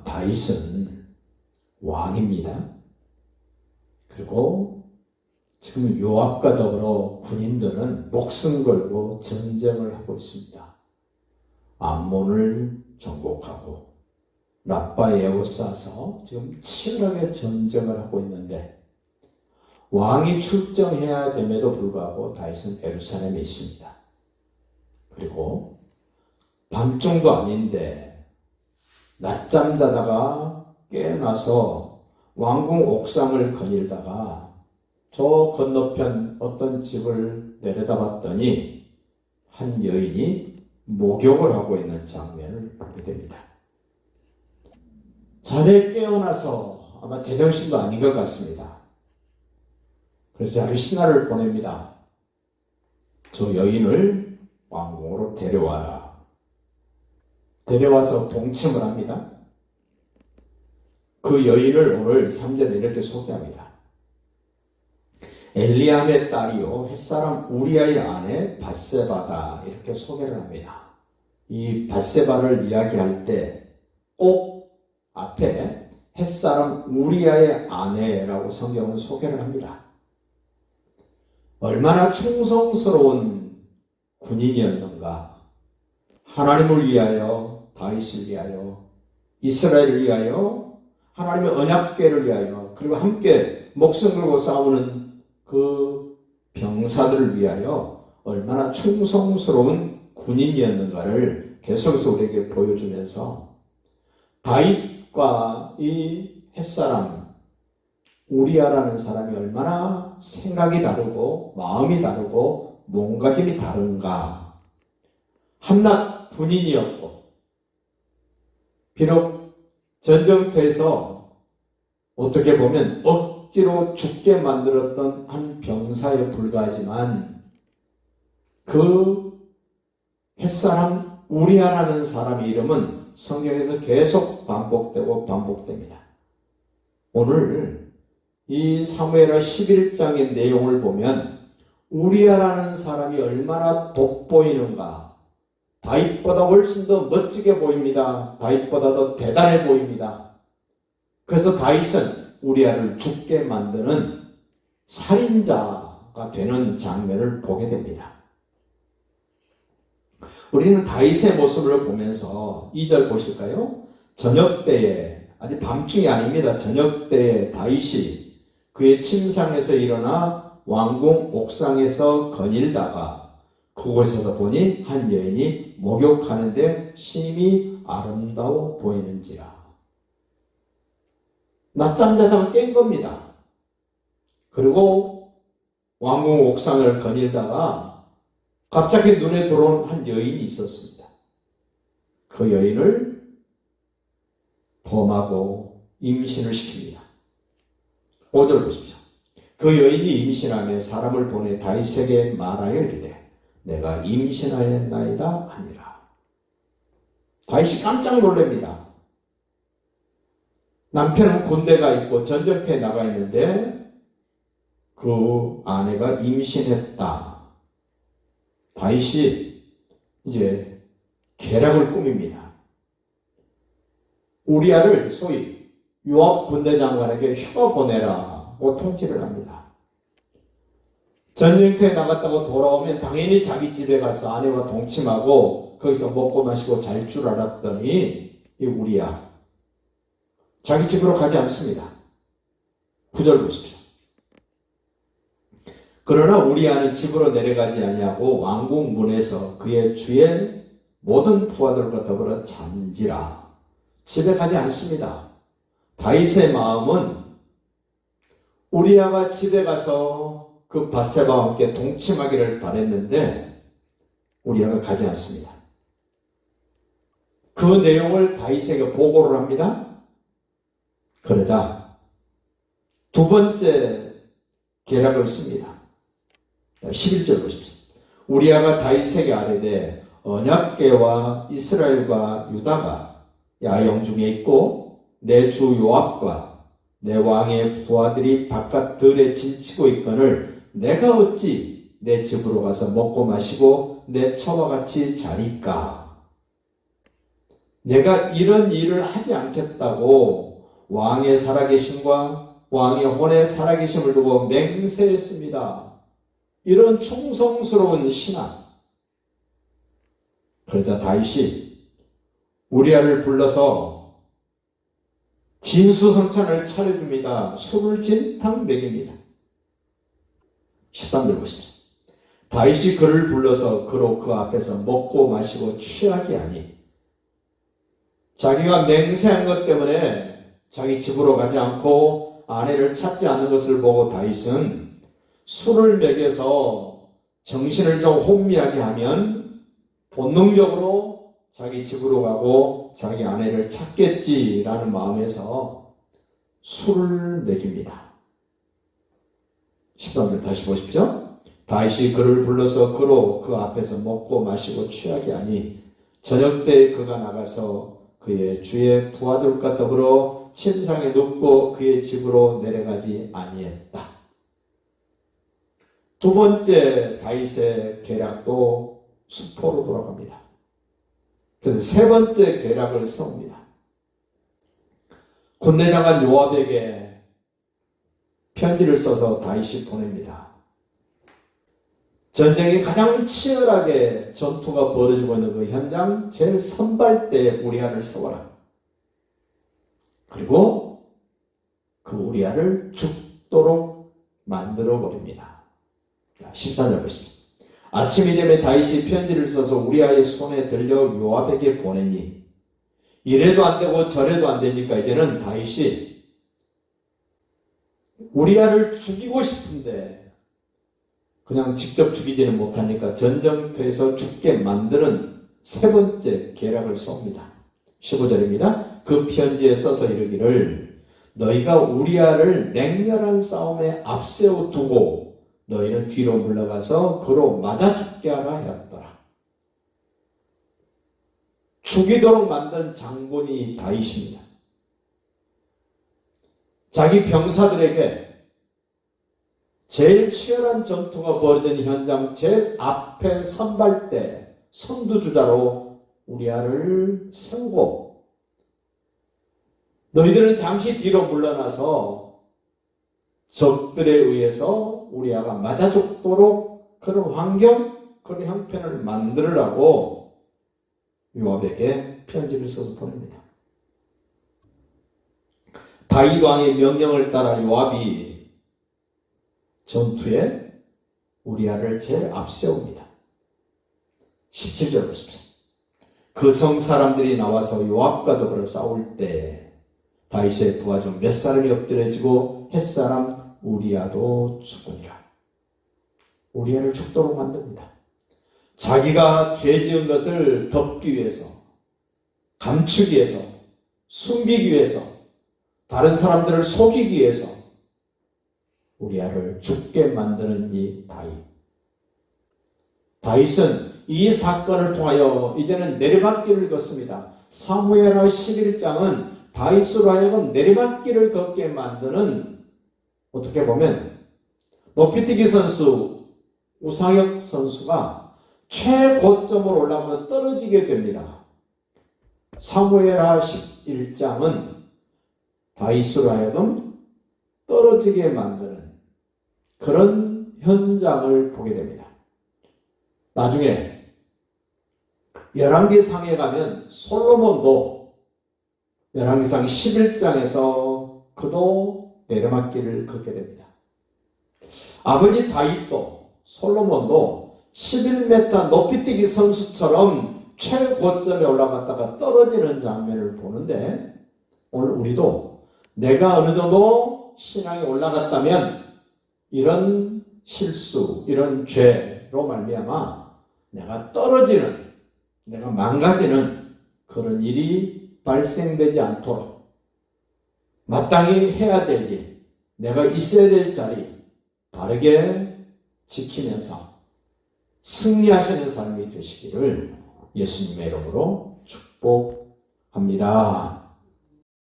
다윗은 왕입니다. 그리고 지금 요압과 더불어 군인들은 목숨 걸고 전쟁을 하고 있습니다. 암몬을 정복하고 라빠에 에워싸서 지금 치열하게 전쟁을 하고 있는데 왕이 출정해야 됨에도 불구하고 다윗은 예루살렘에 있습니다. 그리고 밤중도 아닌데 낮잠 자다가 깨어나서 왕궁 옥상을 거닐다가 저 건너편 어떤 집을 내려다봤더니 한 여인이 목욕을 하고 있는 장면을 보게 됩니다. 잠에 깨어나서 아마 제정신도 아닌 것 같습니다. 그래서 자기 신하를 보냅니다. 저 여인을 왕궁으로 데려와라. 데려와서 동침을 합니다. 그 여인을 오늘 3절에 이렇게 소개합니다. 엘리암의 딸이요 햇사람 우리아의 아내 밧세바다 이렇게 소개를 합니다. 이 밧세바를 이야기할 때 꼭 앞에 햇사람 우리아의 아내라고 성경은 소개를 합니다. 얼마나 충성스러운 군인이었는가. 하나님을 위하여, 다윗을 위하여, 이스라엘을 위하여, 하나님의 언약궤를 위하여, 그리고 함께 목숨 걸고 싸우는 그 병사들을 위하여 얼마나 충성스러운 군인이었는가를 계속해서 우리에게 보여주면서 다윗과 이 햇사람 우리아라는 사람이 얼마나 생각이 다르고 마음이 다르고 몸가짐이 다른가. 한낱 군인이었고 비록 전쟁터에서 어떻게 보면 억지로 죽게 만들었던 한 병사에 불과하지만 그 햇사람 우리아라는 사람의 이름은 성경에서 계속 반복되고 반복됩니다. 오늘 이 사무엘하 11장의 내용을 보면 우리아라는 사람이 얼마나 돋보이는가. 다윗보다 훨씬 더 멋지게 보입니다. 다윗보다 더 대단해 보입니다. 그래서 다윗은 우리아를 죽게 만드는 살인자가 되는 장면을 보게 됩니다. 우리는 다윗의 모습을 보면서 2절 보실까요? 저녁때에, 아직 밤중이 아닙니다. 저녁때에 다윗이 그의 침상에서 일어나 왕궁 옥상에서 거닐다가 그곳에서 보니 한 여인이 목욕하는데 심히 아름다워 보이는지라. 낮잠 자다가 깬 겁니다. 그리고 왕궁 옥상을 거닐다가 갑자기 눈에 들어온 한 여인이 있었습니다. 그 여인을 범하고 임신을 시킵니다. 5절 보십시오. 그 여인이 임신하며 사람을 보내 다윗에게 말하여 이르되 내가 임신하였나이다 하니라. 다윗이 깜짝 놀랍니다. 남편은 군대가 있고 전쟁터에 나가 있는데 그 아내가 임신했다. 다윗이 이제 계략을 꾸밉니다. 우리아를 소위 요압 군대 장관에게 휴가 보내라고 통지를 합니다. 전쟁터에 나갔다고 돌아오면 당연히 자기 집에 가서 아내와 동침하고 거기서 먹고 마시고 잘 줄 알았더니 이 우리아 자기 집으로 가지 않습니다. 9절 보십시오. 그러나 우리아는 집으로 내려가지 아니하고 왕궁 문에서 그의 주의 모든 부하들과 더불어 잠지라. 집에 가지 않습니다. 다윗의 마음은 우리아가 집에 가서 그 밧세바와 함께 동침하기를 바랬는데 우리아가 가지 않습니다. 그 내용을 다윗에게 보고를 합니다. 그러자 두 번째 계략을 씁니다. 11절 보십시오. 우리아가 다윗에게 아뢰되 언약궤와 이스라엘과 유다가 야영 중에 있고 내 주 요압과 내 왕의 부하들이 바깥 들에 진치고 있거늘 내가 어찌 내 집으로 가서 먹고 마시고 내 처와 같이 자리까. 내가 이런 일을 하지 않겠다고 왕의 살아계심과 왕의 혼의 살아계심을 두고 맹세했습니다. 이런 충성스러운 신앙. 그러자 다윗이 우리아를 불러서 진수성찬을 차려줍니다. 술을 진탕 먹입니다. 13절 보십시오. 다윗이 그를 불러서 그로 그 앞에서 먹고 마시고 취하게 하니 자기가 맹세한 것 때문에 자기 집으로 가지 않고 아내를 찾지 않는 것을 보고 다윗은 술을 먹여서 정신을 좀 혼미하게 하면 본능적으로 자기 집으로 가고 자기 아내를 찾겠지라는 마음에서 술을 먹입니다. 13절 다시 보십시오. 다윗이 그를 불러서 그로 그 앞에서 먹고 마시고 취하게 하니 저녁 때 그가 나가서 그의 주의 부하들과 더불어 침상에 눕고 그의 집으로 내려가지 아니했다. 두 번째 다윗의 계략도 수포로 돌아갑니다. 그래서 세 번째 계략을 세웁니다. 군대장관 요압에게 편지를 써서 다윗이 보냅니다. 전쟁이 가장 치열하게 전투가 벌어지고 있는 그 현장 제일 선발대에 우리아를 세워라. 그리고 그 우리아를 죽도록 만들어 버립니다. 14절 보십시오. 아침이 되면 다윗이 편지를 써서 우리아의 손에 들려 요압에게 보내니 이래도 안 되고 저래도 안 되니까 이제는 다윗이 우리아를 죽이고 싶은데 그냥 직접 죽이지는 못하니까 전쟁터에서 죽게 만드는 세 번째 계략을 세웁니다. 15절입니다. 그 편지에 써서 이르기를 너희가 우리아를 맹렬한 싸움에 앞세워 두고 너희는 뒤로 물러가서 그로 맞아 죽게 하라 하였더라. 죽이도록 만든 장본이 다윗입니다. 자기 병사들에게 제일 치열한 전투가 벌어진 현장 제일 앞에 선발대 선두주자로 우리아를 세우고 너희들은 잠시 뒤로 물러나서 적들에 의해서 우리아가 맞아 죽도록 그런 환경, 그런 형편을 만들으라고 요압에게 편지를 써서 보냅니다. 다윗 왕의 명령을 따라 요압이 전투에 우리아를 제일 앞세웁니다. 17절 보십시오. 그 성 사람들이 나와서 요압과 더불어 싸울 때 다윗의 부하 중 몇 사람이 엎드려지고 햇사람 우리아도 죽으니라. 우리아를 죽도록 만듭니다. 자기가 죄 지은 것을 덮기 위해서, 감추기 위해서, 숨기기 위해서, 다른 사람들을 속이기 위해서 우리아를 죽게 만드는 이 다윗. 다윗은 이 사건을 통하여 이제는 내리막길을 걷습니다. 사무엘하 11장은 다윗으로 하여금 내리막길을 걷게 만드는, 어떻게 보면 높이뛰기 선수 우상혁 선수가 최고점으로 올라가면 떨어지게 됩니다. 사무엘하 11장은 다윗으로 하여금 떨어지게 만드는 그런 현장을 보게 됩니다. 나중에 열왕기상에 가면 솔로몬도 열왕기상 11장에서 그도 내리막길을 걷게 됩니다. 아버지 다윗도 솔로몬도 11m 높이뛰기 선수처럼 최고점에 올라갔다가 떨어지는 장면을 보는데 오늘 우리도 내가 어느 정도 신앙이 올라갔다면 이런 실수, 이런 죄로 말미암아 내가 떨어지는, 내가 망가지는 그런 일이 발생되지 않도록 마땅히 해야 될 일, 내가 있어야 될 자리 바르게 지키면서 승리하시는 삶이 되시기를 예수님의 이름으로 축복합니다.